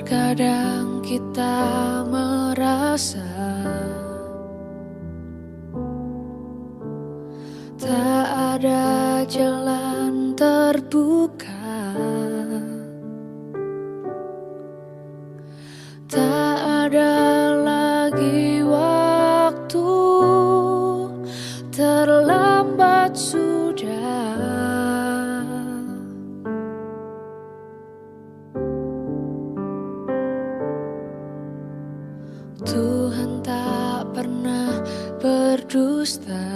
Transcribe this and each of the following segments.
Terkadang kita merasa tak ada jalan terbuka, tak ada lagi waktu, terlambat sudah. Tuhan tak pernah berdusta.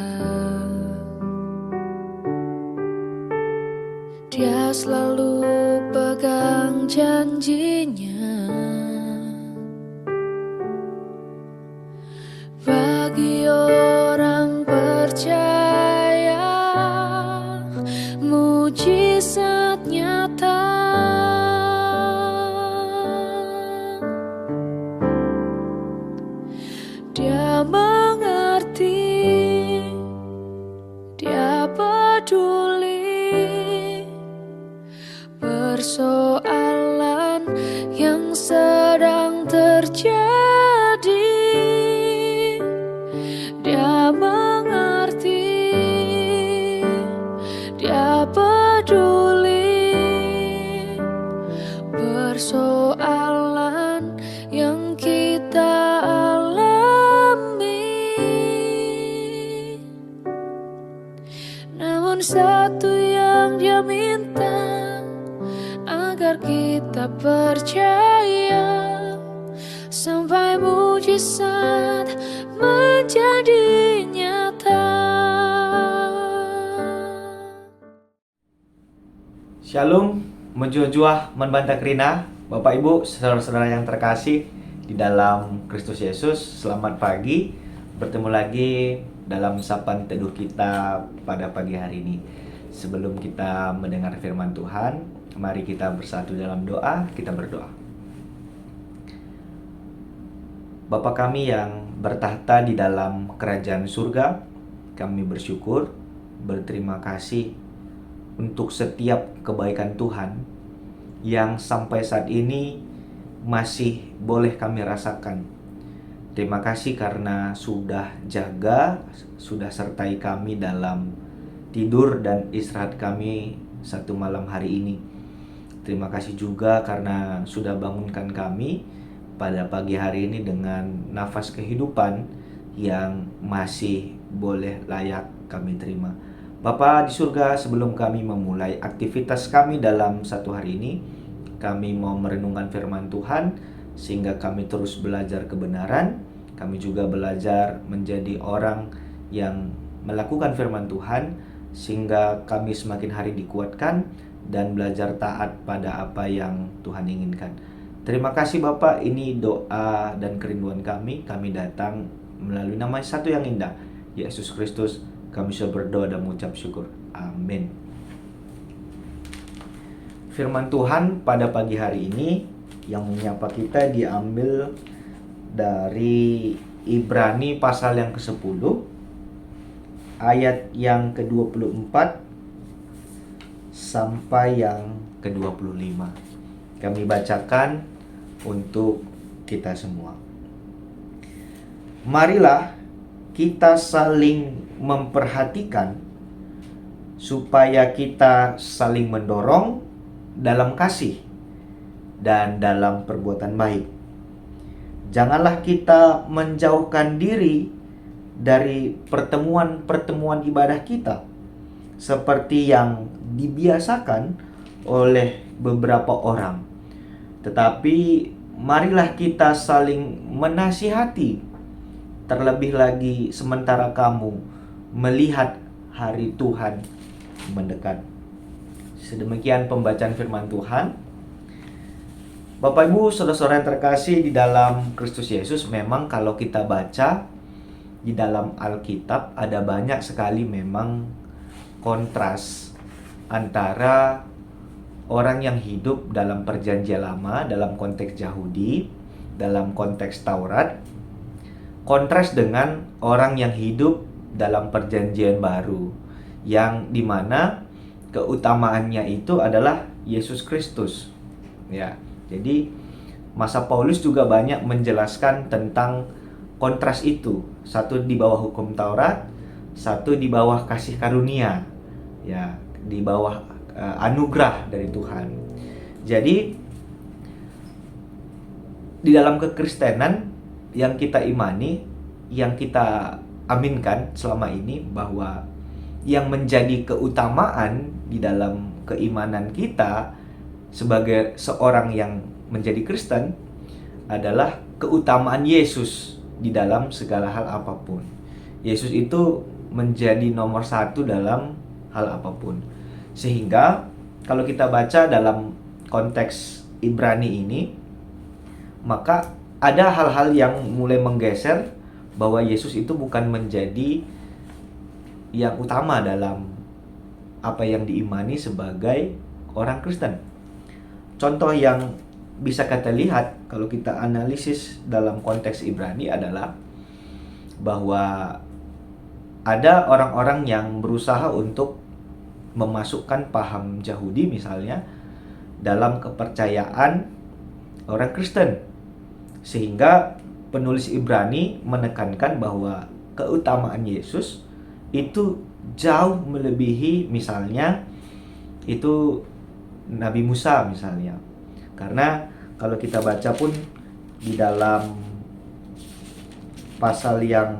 Dia selalu pegang janjinya. Bagi orang percaya, mujizat nyata. Dia mengerti, dia peduli persoalan yang sedang terjadi. Dia mengerti, dia peduli persoalan yang kita alami. Namun satu yang dia minta, agar kita percaya sampai mujizat menjadi nyata. Shalom, menjuah-juah membantah kerina, Bapak Ibu, saudara-saudara yang terkasih di dalam Kristus Yesus. Selamat pagi, bertemu lagi dalam sapaan teduh kita pada pagi hari ini. Sebelum kita mendengar firman Tuhan, mari kita bersatu dalam doa. Kita berdoa. Bapa kami yang bertahta di dalam kerajaan surga, kami bersyukur, berterima kasih untuk setiap kebaikan Tuhan yang sampai saat ini masih boleh kami rasakan. Terima kasih karena sudah jaga, sudah sertai kami dalam tidur dan istirahat kami satu malam hari ini. Terima kasih juga karena sudah bangunkan kami pada pagi hari ini dengan nafas kehidupan yang masih boleh layak kami terima. Bapa di surga, sebelum kami memulai aktivitas kami dalam satu hari ini, kami mau merenungkan firman Tuhan sehingga kami terus belajar kebenaran. Kami juga belajar menjadi orang yang melakukan firman Tuhan sehingga kami semakin hari dikuatkan dan belajar taat pada apa yang Tuhan inginkan. Terima kasih Bapak, ini doa dan kerinduan kami. Kami datang melalui nama satu yang indah, Yesus Kristus. Kami sudah berdoa dan mengucap syukur. Amin. Firman Tuhan pada pagi hari ini yang menyapa kita diambil dari Ibrani pasal yang ke-10 ayat yang ke-24 sampai yang ke-25. Kami bacakan untuk kita semua. Marilah kita saling memperhatikan supaya kita saling mendorong dalam kasih dan dalam perbuatan baik. Janganlah kita menjauhkan diri dari pertemuan-pertemuan ibadah kita seperti yang dibiasakan oleh beberapa orang. Tetapi marilah kita saling menasihati, terlebih lagi sementara kamu melihat hari Tuhan mendekat. Sedemikian pembacaan firman Tuhan. Bapak Ibu, saudara-saudara yang terkasih di dalam Kristus Yesus, memang kalau kita baca di dalam Alkitab ada banyak sekali memang kontras antara orang yang hidup dalam perjanjian lama, dalam konteks Yahudi, dalam konteks Taurat, kontras dengan orang yang hidup dalam perjanjian baru, yang dimana keutamaannya itu adalah Yesus Kristus. Ya, jadi masa Paulus juga banyak menjelaskan tentang kontras itu. Satu di bawah hukum Taurat, satu di bawah kasih karunia, ya, di bawah anugerah dari Tuhan. Jadi di dalam kekristenan yang kita imani, yang kita aminkan selama ini, bahwa yang menjadi keutamaan di dalam keimanan kita sebagai seorang yang menjadi Kristen adalah keutamaan Yesus di dalam segala hal apapun. Yesus itu menjadi nomor satu dalam hal apapun. Sehingga kalau kita baca dalam konteks Ibrani ini, maka ada hal-hal yang mulai menggeser bahwa Yesus itu bukan menjadi yang utama dalam apa yang diimani sebagai orang Kristen. Contoh yang bisa kita lihat kalau kita analisis dalam konteks Ibrani adalah bahwa ada orang-orang yang berusaha untuk memasukkan paham Yahudi misalnya dalam kepercayaan orang Kristen, sehingga penulis Ibrani menekankan bahwa keutamaan Yesus itu jauh melebihi misalnya itu Nabi Musa misalnya. Karena kalau kita baca pun di dalam pasal yang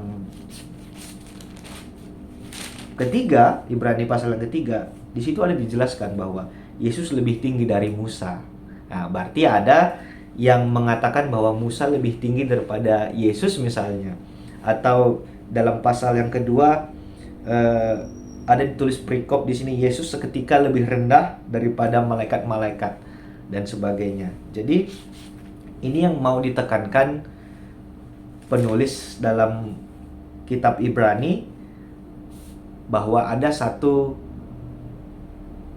ketiga, Ibrani pasal yang ketiga, di situ ada dijelaskan bahwa Yesus lebih tinggi dari Musa. Nah, berarti ada yang mengatakan bahwa Musa lebih tinggi daripada Yesus misalnya. Atau dalam pasal yang kedua ada ditulis perikop di sini, Yesus seketika lebih rendah daripada malaikat-malaikat dan sebagainya. Jadi ini yang mau ditekankan penulis dalam kitab Ibrani, bahwa ada satu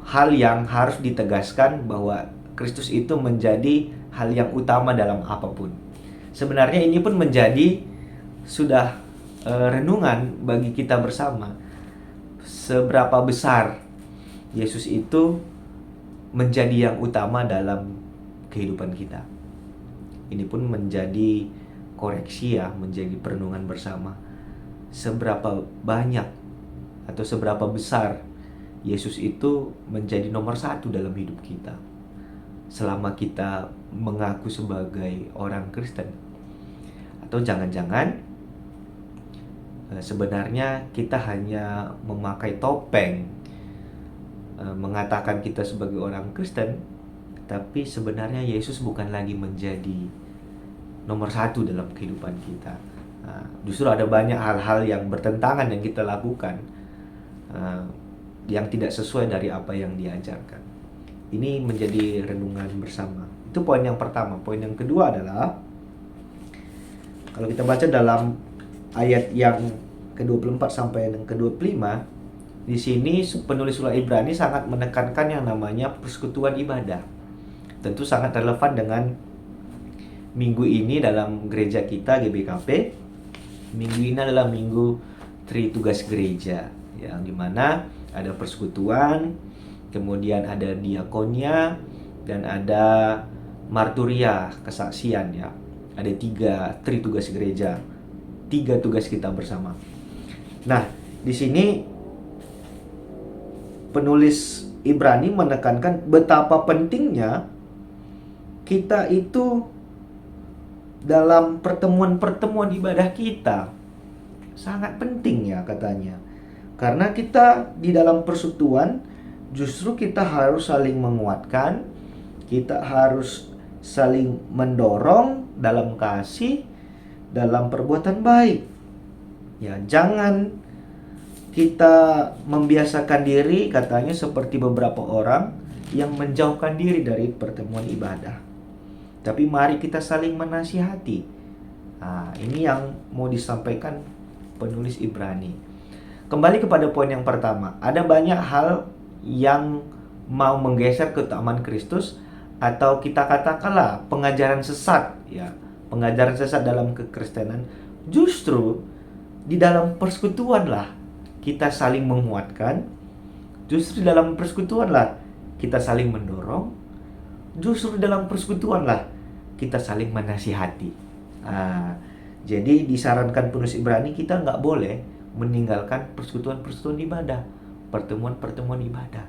hal yang harus ditegaskan, bahwa Kristus itu menjadi hal yang utama dalam apapun. Sebenarnya ini pun menjadi sudah renungan bagi kita bersama. Seberapa besar Yesus itu menjadi yang utama dalam kehidupan kita. Ini pun menjadi koreksi ya, menjadi perenungan bersama. Seberapa banyak atau seberapa besar Yesus itu menjadi nomor satu dalam hidup kita selama kita mengaku sebagai orang Kristen. Atau jangan-jangan sebenarnya kita hanya memakai topeng mengatakan kita sebagai orang Kristen, tapi sebenarnya Yesus bukan lagi menjadi nomor satu dalam kehidupan kita. Justru ada banyak hal-hal yang bertentangan yang kita lakukan, yang tidak sesuai dari apa yang diajarkan. Ini menjadi renungan bersama. Itu poin yang pertama. Poin yang kedua adalah, kalau kita baca dalam ayat yang ke-24 sampai yang ke-25, di sini penulis surah Ibrani sangat menekankan yang namanya persekutuan ibadah. Tentu sangat relevan dengan minggu ini dalam gereja kita GBKP. Minggu ini adalah minggu Tritugas Gereja, yang dimana ada persekutuan, kemudian ada diakonia, dan ada marturia, kesaksian ya. Ada 3 Tritugas Gereja, 3 tugas kita bersama. Nah, di sini penulis Ibrani menekankan betapa pentingnya kita itu dalam pertemuan-pertemuan ibadah kita. Sangat penting ya katanya. Karena kita di dalam persekutuan justru kita harus saling menguatkan, kita harus saling mendorong dalam kasih, dalam perbuatan baik. Ya, jangan kita membiasakan diri katanya seperti beberapa orang yang menjauhkan diri dari pertemuan ibadah. Tapi mari kita saling menasihati. Nah, ini yang mau disampaikan penulis Ibrani. Kembali kepada poin yang pertama, ada banyak hal yang mau menggeser keutamaan Kristus, atau kita katakanlah pengajaran sesat ya. Pengajaran sesat dalam kekristenan. Justru di dalam persekutuanlah kita saling menguatkan. Justru di dalam persekutuanlah kita saling mendorong. Justru dalam persekutuanlah kita saling menasihati. Jadi disarankan penulis Ibrani kita nggak boleh meninggalkan persekutuan-persekutuan ibadah, pertemuan-pertemuan ibadah.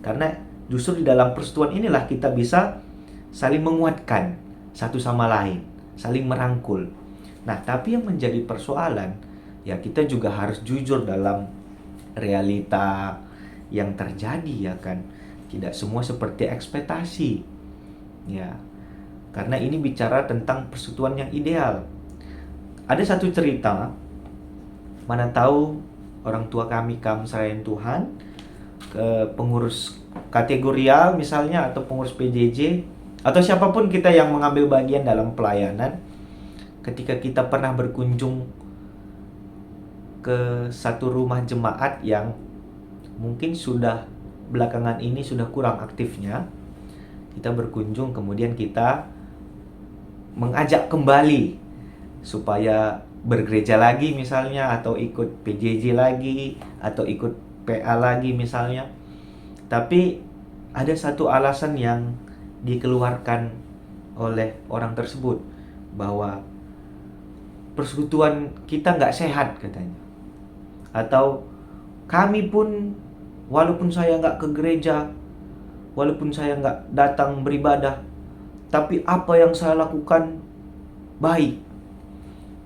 Karena justru di dalam persekutuan inilah kita bisa saling menguatkan satu sama lain, saling merangkul. Nah, tapi yang menjadi persoalan, ya kita juga harus jujur dalam realita yang terjadi, ya kan. Tidak semua seperti ekspektasi. Ya. Karena ini bicara tentang persekutuan yang ideal. Ada satu cerita, mana tahu orang tua kami serahin Tuhan ke pengurus kategorial misalnya, atau pengurus PJJ, atau siapapun kita yang mengambil bagian dalam pelayanan. Ketika kita pernah berkunjung ke satu rumah jemaat yang mungkin sudah belakangan ini sudah kurang aktifnya, kita berkunjung, kemudian kita mengajak kembali supaya bergereja lagi misalnya, atau ikut PJJ lagi, atau ikut PA lagi misalnya. Tapi ada satu alasan yang dikeluarkan oleh orang tersebut, bahwa persekutuan kita nggak sehat katanya. Atau kami pun, walaupun saya nggak ke gereja, walaupun saya nggak datang beribadah, tapi apa yang saya lakukan baik.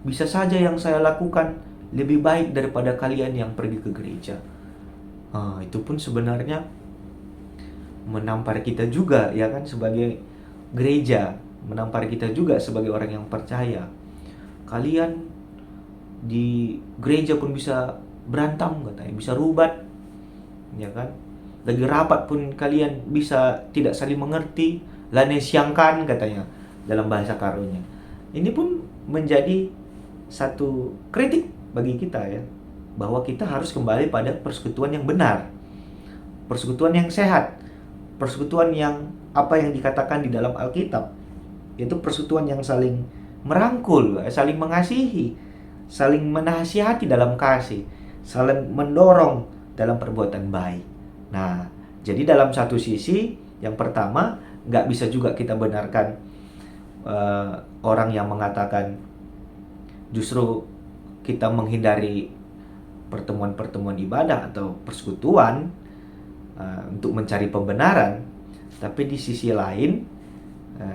Bisa saja yang saya lakukan lebih baik daripada kalian yang pergi ke gereja. Itu pun sebenarnya menampar kita juga, ya kan, sebagai gereja, menampar kita juga sebagai orang yang percaya. Kalian di gereja pun bisa berantem katanya, bisa rubat, ya kan. Lagi rapat pun kalian bisa tidak saling mengerti, lane siangkan katanya dalam bahasa karunya. Ini pun menjadi satu kritik bagi kita, ya, bahwa kita harus kembali pada persekutuan yang benar, persekutuan yang sehat, persekutuan yang apa yang dikatakan di dalam Alkitab, yaitu persekutuan yang saling merangkul, saling mengasihi, saling menasihati dalam kasih, saling mendorong dalam perbuatan baik. Nah, jadi dalam satu sisi, yang pertama, nggak bisa juga kita benarkan orang yang mengatakan justru kita menghindari pertemuan-pertemuan ibadah atau persekutuan untuk mencari pembenaran. Tapi di sisi lain,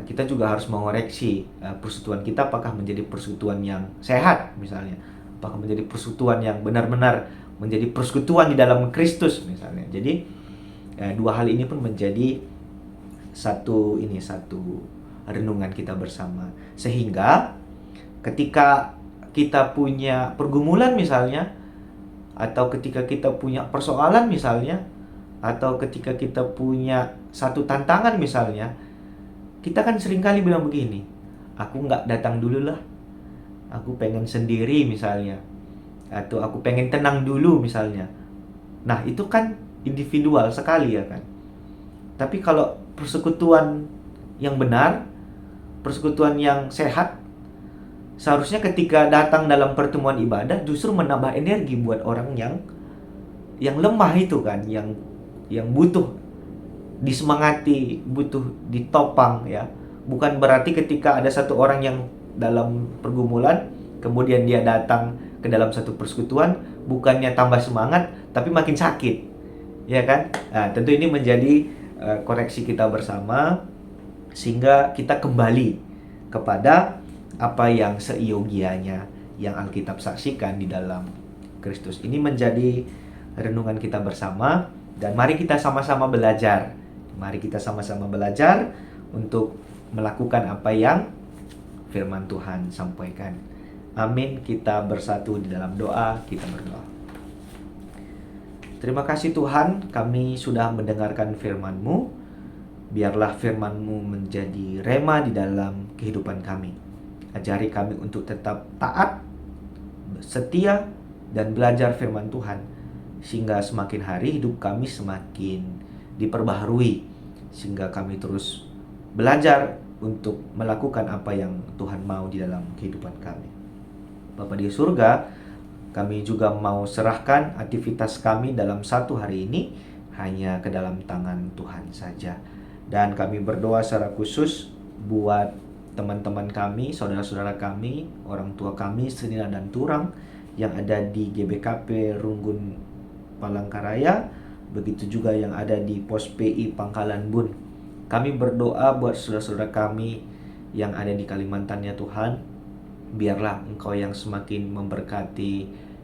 kita juga harus mengoreksi persekutuan kita, apakah menjadi persekutuan yang sehat misalnya, apakah menjadi persekutuan yang benar-benar menjadi persekutuan di dalam Kristus misalnya. Jadi dua hal ini pun menjadi satu renungan kita bersama, sehingga ketika kita punya pergumulan misalnya, atau ketika kita punya persoalan misalnya, atau ketika kita punya satu tantangan misalnya, kita kan seringkali bilang begini, aku nggak datang dulu lah, aku pengen sendiri misalnya, atau aku pengen tenang dulu misalnya. Nah, itu kan individual sekali, ya kan. Tapi kalau persekutuan yang benar, persekutuan yang sehat, seharusnya ketika datang dalam pertemuan ibadah justru menambah energi buat orang yang lemah itu kan, yang butuh disemangati, butuh ditopang, ya. Bukan berarti ketika ada satu orang yang dalam pergumulan, kemudian dia datang ke dalam satu persekutuan, bukannya tambah semangat, tapi makin sakit, ya kan? Nah, tentu ini menjadi koreksi kita bersama, sehingga kita kembali kepada apa yang seyogianya yang Alkitab saksikan di dalam Kristus. Ini menjadi renungan kita bersama, dan mari kita sama-sama belajar. Mari kita sama-sama belajar untuk melakukan apa yang firman Tuhan sampaikan. Amin. Kita bersatu di dalam doa, kita berdoa. Terima kasih Tuhan, kami sudah mendengarkan firman-Mu. Biarlah firman-Mu menjadi rema di dalam kehidupan kami. Ajari kami untuk tetap taat, setia, dan belajar firman Tuhan, sehingga semakin hari hidup kami semakin diperbaharui, sehingga kami terus belajar untuk melakukan apa yang Tuhan mau di dalam kehidupan kami. Bapa di surga, kami juga mau serahkan aktivitas kami dalam satu hari ini hanya ke dalam tangan Tuhan saja. Dan kami berdoa secara khusus buat teman-teman kami, saudara-saudara kami, orang tua kami, Srina dan Turang yang ada di GBKP Runggun Palangkaraya, begitu juga yang ada di Pos PI Pangkalan Bun. Kami berdoa buat saudara-saudara kami yang ada di Kalimantan ya Tuhan. Biarlah Engkau yang semakin memberkati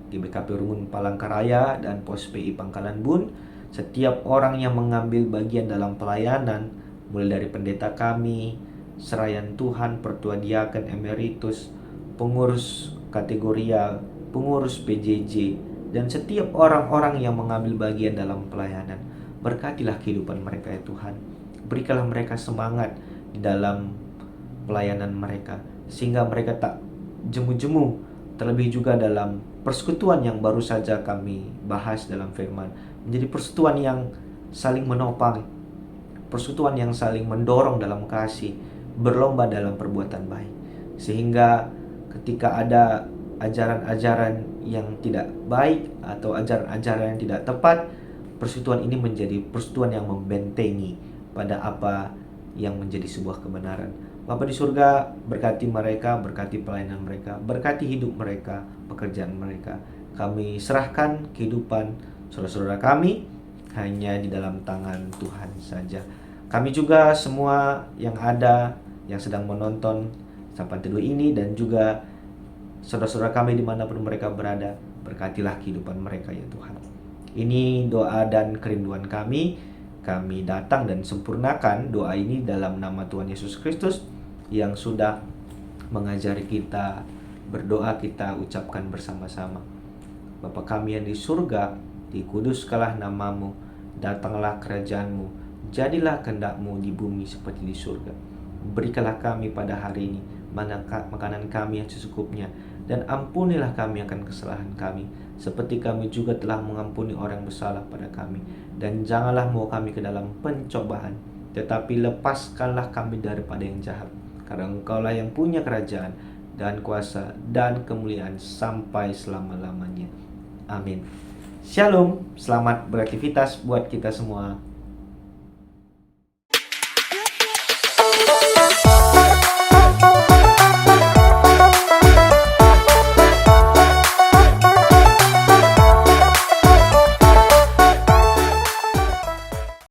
GBKP Runggun Palangkaraya dan Pos PI Pangkalan Bun. Setiap orang yang mengambil bagian dalam pelayanan, mulai dari pendeta kami, Serayan Tuhan, Pertua Diaken Emeritus, pengurus kategorial, pengurus PJJ, dan setiap orang-orang yang mengambil bagian dalam pelayanan. Berkatilah kehidupan mereka ya Tuhan. Berikanlah mereka semangat di dalam pelayanan mereka, sehingga mereka tak jemu-jemu. Terlebih juga dalam persekutuan yang baru saja kami bahas dalam firman, menjadi persekutuan yang saling menopang, persekutuan yang saling mendorong dalam kasih, berlomba dalam perbuatan baik. Sehingga ketika ada ajaran-ajaran yang tidak baik atau ajaran-ajaran yang tidak tepat, persekutuan ini menjadi persekutuan yang membentengi pada apa yang menjadi sebuah kebenaran. Bapa di surga, berkati mereka, berkati pelayanan mereka, berkati hidup mereka, pekerjaan mereka. Kami serahkan kehidupan saudara-saudara kami hanya di dalam tangan Tuhan saja. Kami juga semua yang ada, yang sedang menonton Sapaan Teduh ini, dan juga saudara-saudara kami dimanapun mereka berada, berkatilah kehidupan mereka ya Tuhan. Ini doa dan kerinduan kami. Kami datang dan sempurnakan doa ini dalam nama Tuhan Yesus Kristus yang sudah mengajari kita berdoa. Kita ucapkan bersama-sama. Bapa kami yang di surga, dikuduskanlah namamu, datanglah kerajaanmu, jadilah kehendak-Mu di bumi seperti di surga. Berikanlah kami pada hari ini makanan kami yang secukupnya, dan ampunilah kami akan kesalahan kami, seperti kami juga telah mengampuni orang yang bersalah pada kami. Dan janganlah membawa kami ke dalam pencobaan, tetapi lepaskanlah kami daripada yang jahat. Karena Engkaulah yang punya kerajaan dan kuasa dan kemuliaan sampai selama-lamanya. Amin. Shalom, selamat beraktivitas buat kita semua.